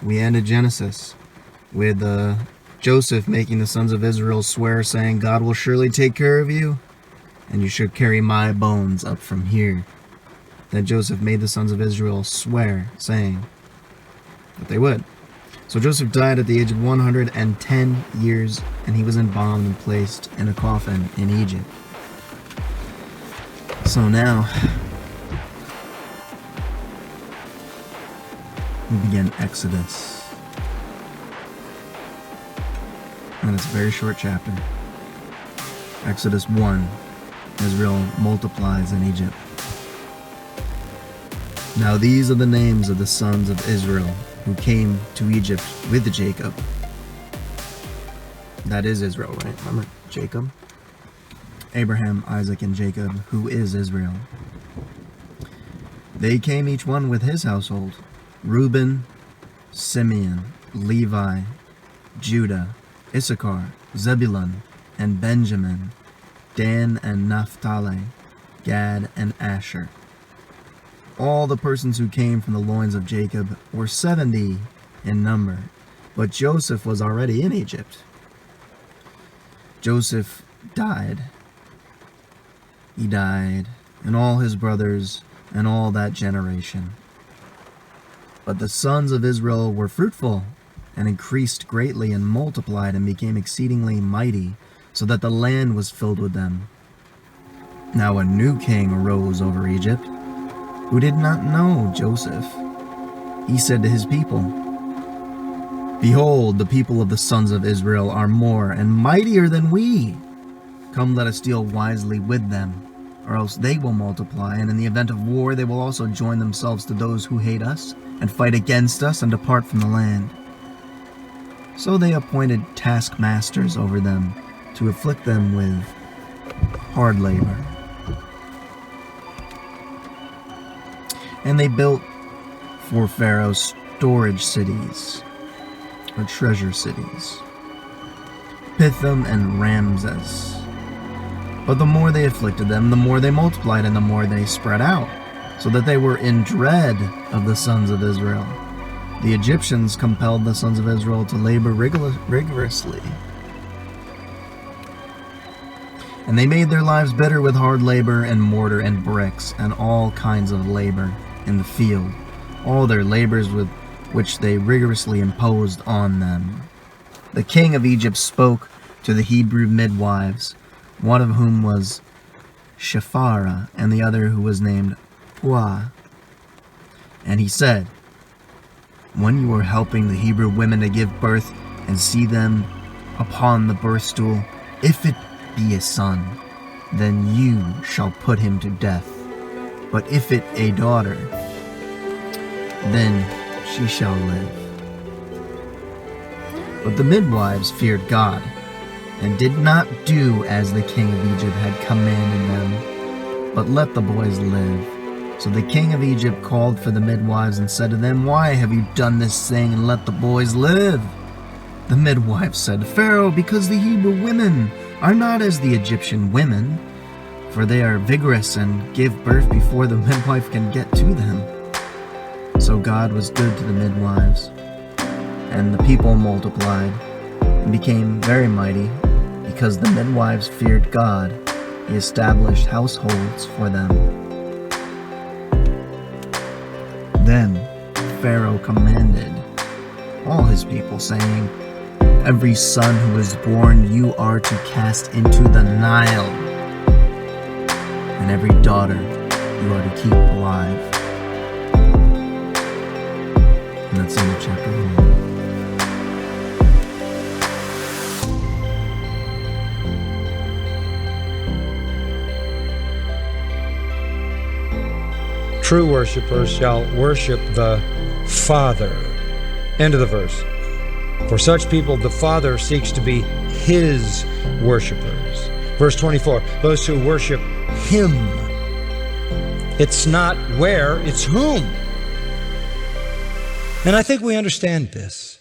We ended Genesis with Joseph making the sons of Israel swear, saying, God will surely take care of you, and you should carry my bones up from here. Then Joseph made the sons of Israel swear, saying that they would. So Joseph died at the age of 110 years, and he was embalmed and placed in a coffin in Egypt. So now, we begin Exodus. And it's a very short chapter. Exodus 1. Israel multiplies in Egypt. Now these are the names of the sons of Israel who came to Egypt with Jacob. That is Israel, right? Remember Jacob? Abraham, Isaac, and Jacob, who is Israel. They came each one with his household. Reuben, Simeon, Levi, Judah, Issachar, Zebulun, and Benjamin, Dan and Naphtali, Gad and Asher. All the persons who came from the loins of Jacob were 70 in number, but Joseph was already in Egypt. Joseph died. He died, and all his brothers, and all that generation. But the sons of Israel were fruitful, and increased greatly, and multiplied, and became exceedingly mighty, so that the land was filled with them. Now a new king arose over Egypt, who did not know Joseph. He said to his people, Behold, the people of the sons of Israel are more and mightier than we. Come, let us deal wisely with them, or else they will multiply, and in the event of war they will also join themselves to those who hate us, and fight against us, and depart from the land. So they appointed taskmasters over them, to afflict them with hard labor. And they built for Pharaoh storage cities, or treasure cities, Pithom and Ramses. But the more they afflicted them, the more they multiplied, and the more they spread out, so that they were in dread of the sons of Israel. The Egyptians compelled the sons of Israel to labor rigorously. And they made their lives bitter with hard labor and mortar and bricks and all kinds of labor in the field, all their labors with which they rigorously imposed on them. The king of Egypt spoke to the Hebrew midwives, one of whom was Shiphrah, and the other who was named Puah. And he said, When you are helping the Hebrew women to give birth and see them upon the birth stool, if it be a son, then you shall put him to death. But if it a daughter, then she shall live. But the midwives feared God, and did not do as the king of Egypt had commanded them, but let the boys live. So the king of Egypt called for the midwives and said to them, Why have you done this thing and let the boys live? The midwives said to Pharaoh, Because the Hebrew women are not as the Egyptian women, for they are vigorous and give birth before the midwife can get to them. So God was good to the midwives, and the people multiplied and became very mighty, because the midwives feared God. He established households for them. Then Pharaoh commanded all his people, saying, Every son who is born you are to cast into the Nile, and every daughter you are to keep alive. And that's the end of chapter 1. True worshipers shall worship the Father. End of the verse. For such people, the Father seeks to be His worshipers. Verse 24, those who worship Him. It's not where, it's whom. And I think we understand this.